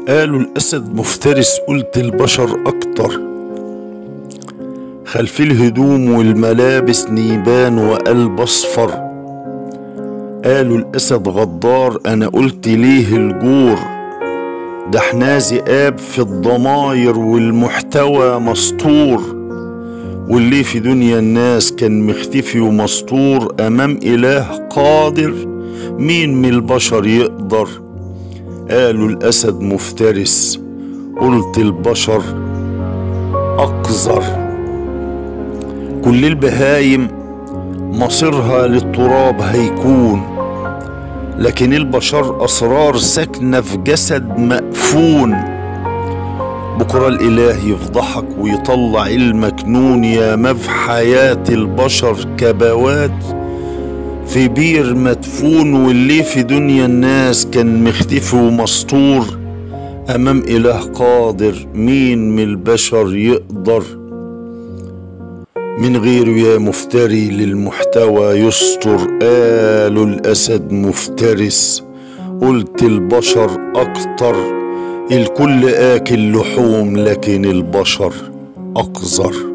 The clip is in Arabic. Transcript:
قالوا الأسد مفترس، قلت البشر أكتر. خلف الهدوم والملابس نيبان وقلب أصفر. قالوا الأسد غدار، أنا قلت ليه الجور. ده احنا ذئاب في الضماير والمحتوى مسطور. واللي في دنيا الناس كان مختفي ومسطور أمام إله قادر، مين من البشر يقدر؟ قالوا الأسد مفترس، قلت البشر أقذر. كل البهايم مصيرها للتراب هيكون، لكن البشر أسرار ساكنة في جسد مقفون. بكرة الإله يفضحك ويطلع المكنون، يا ما في حياة البشر كبوات في بير مدفون. واللي في دنيا الناس كان مختفي ومسطور أمام إله قادر، مين من البشر يقدر؟ من غيره يا مفتري للمحتوى يستر. قالوا الأسد مفترس، قلت البشر أكتر. الكل آكل لحوم، لكن البشر أقذر.